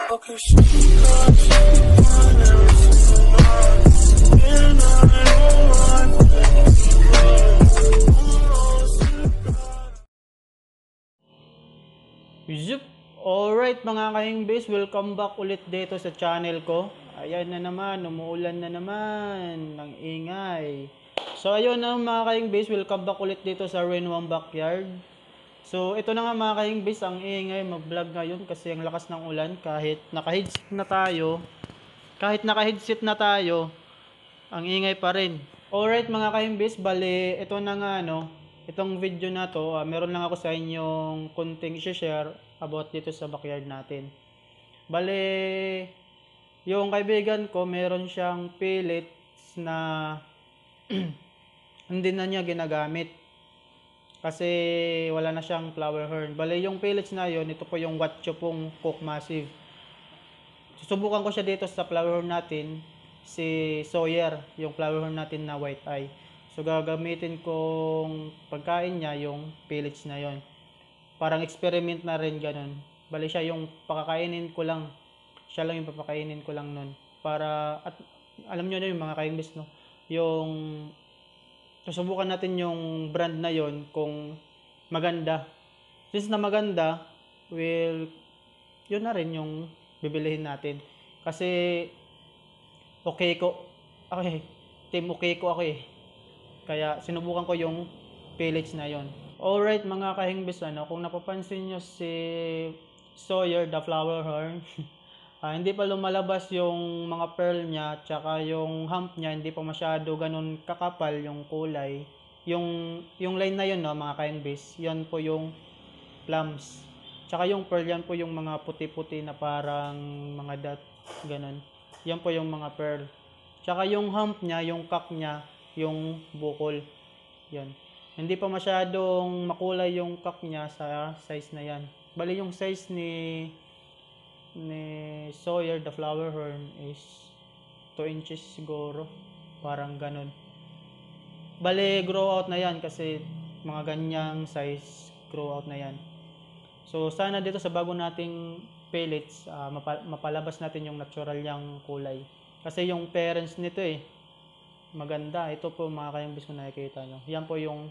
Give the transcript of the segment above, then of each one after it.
Zup! Alright mga ka-English, welcome back ulit dito sa channel ko. Ayan na naman, umuulan na naman ng ingay. So ayun na mga ka-English, welcome back ulit dito sa Rainwang Backyard. So ito na nga mga ka-English, ang ingay mag-vlog ngayon kasi ang lakas ng ulan. Kahit naka-headset na tayo, ang ingay pa rin. Alright mga ka-English, bali ito na nga itong video na to, meron lang ako sa inyong konting i-share about dito sa backyard natin. Bale, yung kaibigan ko, meron siyang pellets na hindi na niya ginagamit. Kasi wala na siyang flower horn. Bale, yung pellets na yon, ito po yung Watchopong Cook Massive. Susubukan ko siya dito sa flower horn natin, si Sawyer, yung flower horn natin na white eye. So gagamitin kong pagkain niya yung pellets na yon. Parang experiment na rin ganun. Bali siya yung pakakainin ko lang. Siya lang yung papakainin ko lang nun. Para, at alam nyo na yung mga ka-English, no? Yung, susubukan natin yung brand na yon kung maganda. Since na maganda, well, yun na rin yung bibilihin natin. Kasi, team okay ko ako eh. Kaya sinubukan ko yung pellets na yon. Alright mga ka-English, kung napapansin nyo si Sawyer the flower horn, hindi pa lumalabas yung mga pearl niya, tsaka yung hump niya, hindi pa masyado ganun kakapal yung kulay. Yung line na yun, mga ka-English, yan po yung plums. Tsaka yung pearl, yan po yung mga puti-puti na parang mga dot, ganun. Yan po yung mga pearl. Tsaka yung hump niya, yung cock niya, yung bukol. Yan. Hindi pa masyadong makulay yung cock niya sa size na yan. Bali yung size ni Sawyer the flower horn is 2 inches siguro. Parang ganun. Bali grow out na yan kasi mga ganyang size grow out na yan. So sana dito sa bago nating pellets, mapalabas natin yung natural niyang kulay. Kasi yung parents nito maganda. Ito po mga ka-English kung nakikita nyo. Yan po yung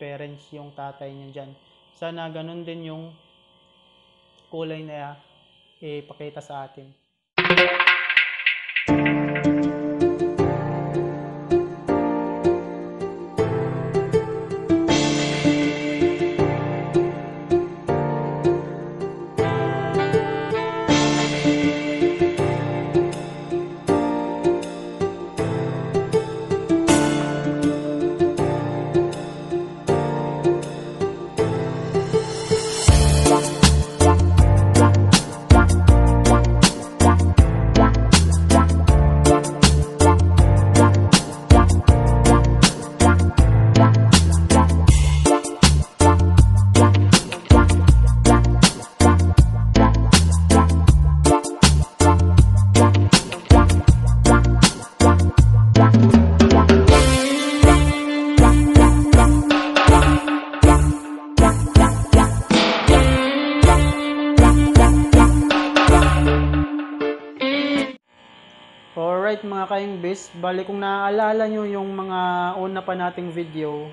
parents, yung tatay niya dyan. Sana ganun din yung kulay na ipakita sa atin. Alright mga ka-English, bali kung naaalala nyo yung mga una pa nating video,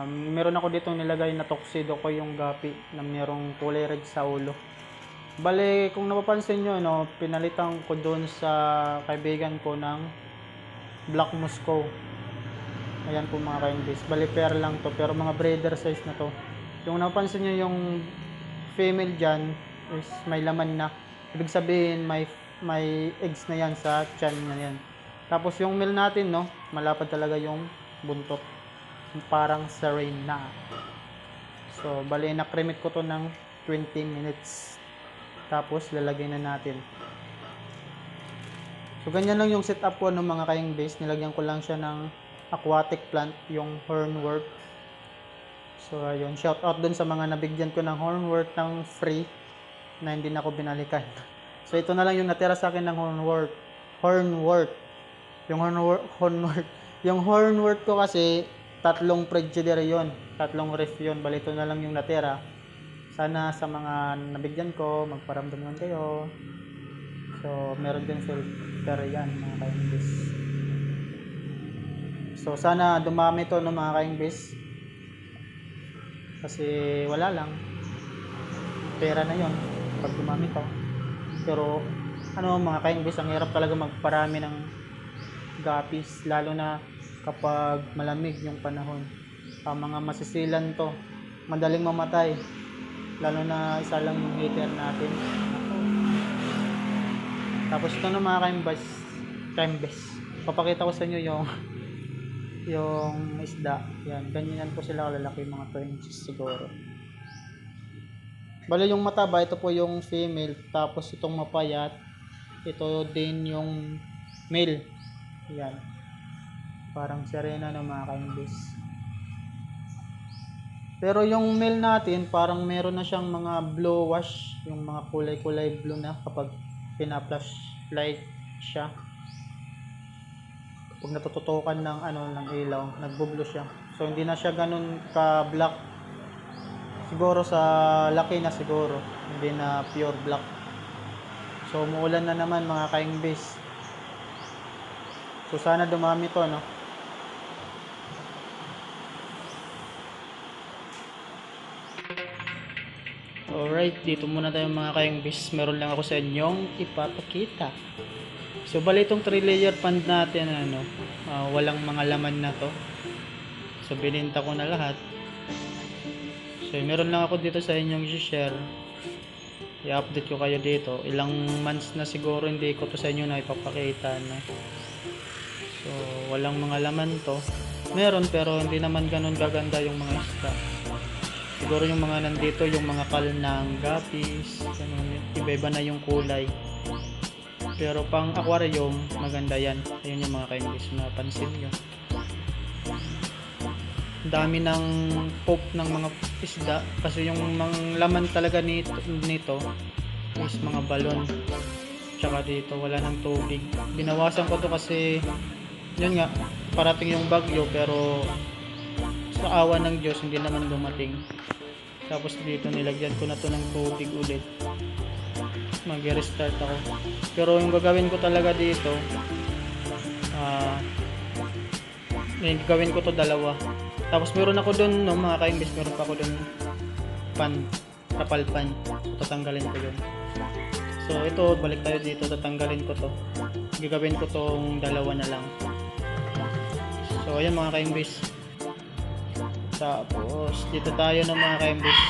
meron ako dito nilagay na tuxedo ko yung gapi na merong kulay red sa ulo. Bali kung napapansin nyo, pinalitan ko doon sa kaibigan ko ng Black Moscow. Ayan po mga ka-English, bali pair lang to pero mga breeder size na to. Yung napapansin nyo yung female dyan is may laman na, ibig sabihin may eggs na yan sa tiyan niya yan. Tapos yung male natin, malapad talaga yung buntot. Parang sarin na. So, bali na-cremate ko to ng 20 minutes. Tapos, lalagay na natin. So, ganyan lang yung setup ko ng mga ka-English. Nilagyan ko lang siya ng aquatic plant, yung hornwort. So, ayun. Shout out dun sa mga nabigyan ko ng hornwort ng free na hindi na ako binalikan. So, ito na lang yung natira sa akin ng hornwort. Yung hornwort ko kasi, 3 frigidaire yun. 3 ref yun. Bali, ito na lang yung natira. Sana sa mga nabigyan ko, magparamdam naman kayo. So, meron din filter yan mga ka-English. So, sana dumami to no mga ka-English. Kasi wala lang. Pera na yon pag dumami to. Pero, mga ka-English, ang hirap talaga magparami ng guppies. Lalo na kapag malamig yung panahon. Mga masisilan to. Madaling mamatay. Lalo na isa lang yung heater natin. Tapos ito na mga ka-English. Papakita ko sa inyo yung isda. Yan, ganyan po sila kalalaki, mga 2 inches siguro. Bale yung mataba, ito po yung female. Tapos itong mapayat, ito din yung male. Yan. Parang sirena ng mga ka-English. Pero yung male natin, parang meron na siyang mga blue wash, yung mga kulay-kulay blue na kapag pina-flashlight siya. Kapag natututukan ng ilaw, nagbo-blue siya. So hindi na siya ganun ka-black. Siguro sa laki na siguro, hindi na pure black. So umuulan na naman mga ka-English. So sana dumami to, no? Alright, dito muna tayo mga ka-English. Meron lang ako sa inyong ipapakita. So bali itong 3-layer pan natin, walang mga laman na to. So bininta ko na lahat. So meron lang ako dito sa inyong i-share. I-update ko kayo dito. Ilang months na siguro hindi ko to sa inyo na ipapakita na. So walang mga laman to. Meron pero hindi naman ganun gaganda yung mga isda. Siguro yung mga nandito, yung mga kal ng guppies, iba-iba na yung kulay. Pero pang aquarium, maganda yan. Ayun yung mga ka-English, napansin nyo. Dami ng poop ng mga isda. Kasi yung mga laman talaga nito is mga balon. Tsaka dito, wala ng tubig. Binawasan ko to kasi, yun nga, parating yung bagyo pero sa awa ng Diyos hindi naman dumating. Tapos dito nilagyan ko na to ng tubig ulit. Mag-restart ako. Pero yung gagawin ko talaga dito, gagawin ko to dalawa. Tapos meron ako doon, mga ka-English, meron pa ako doon trapal pan. So, tatanggalin ko yun. So ito, balik tayo dito, tatanggalin ko to. Gagawin ko tong dalawa na lang. So ayan mga ka-English. Tapos dito tayo ng mga ka-English.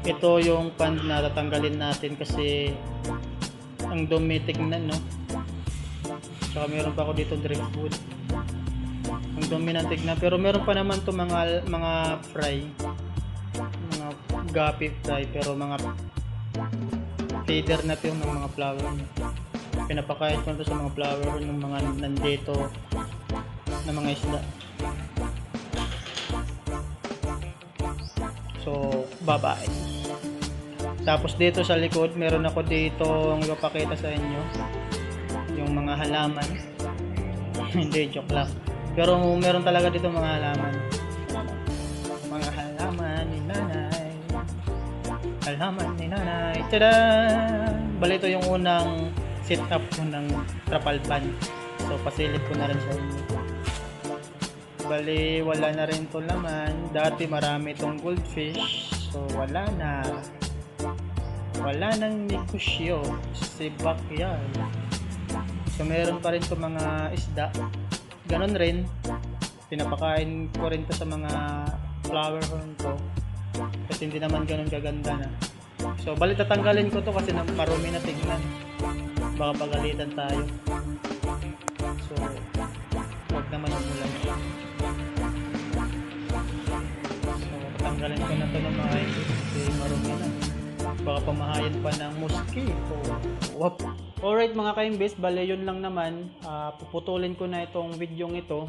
Ito yung pan na tatanggalin natin kasi ang dumi tignan, no? Tsaka meron pa ako dito driftwood. Ang dumi ng tignan, pero meron pa naman to mga fry, mga guppy fry, pero mga feeder na to ng mga flower. Pinapakain ko to sa mga flower ng mga nandito na mga isda. So, bye-bye. Tapos dito sa likod, meron ako dito ang ipapakita sa inyo. Yung mga halaman. Hindi, joke lang. Pero meron talaga dito mga halaman. Mga halaman ni nanay. Halaman ni nanay. Tada! Bali ito yung unang setup ko ng trapal pan. So, pasilip ko na rin sa inyo. Bali, wala na rin to laman. Dati marami tong goldfish. So, wala na. Wala nang negosyo. Si backyard. So, meron pa rin to mga isda. Ganon rin. Pinapakain ko rin to sa mga flower horn ko. Kasi hindi naman ganon kaganda na. So, bali tatanggalin ko to kasi marumi na tingnan. Baka pagalitan tayo. So, huwag naman yung ulan. Tanggalin ko na to ng mga kasi marumi na. Baka pamahayan pa ng mosquito. Wap. Alright mga ka-English, bale yun lang naman. Puputulin ko na itong video ito.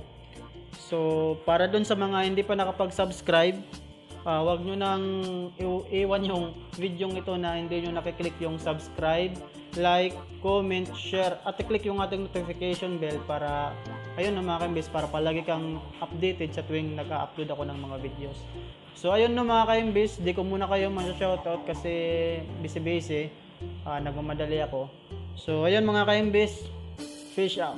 So para dun sa mga hindi pa nakapag-subscribe, wag nyo nang iwan yung video ito na hindi nyo nakiklik yung subscribe, like, comment, share, at i-click yung ating notification bell para ayun no mga kaimbis, para palagi kang updated sa tuwing nag-upload ako ng mga videos. So ayun no mga kaimbis, di ko muna kayo ma-shoutout kasi busy-busy, nagmamadali ako. So ayun mga kaimbis, fish out.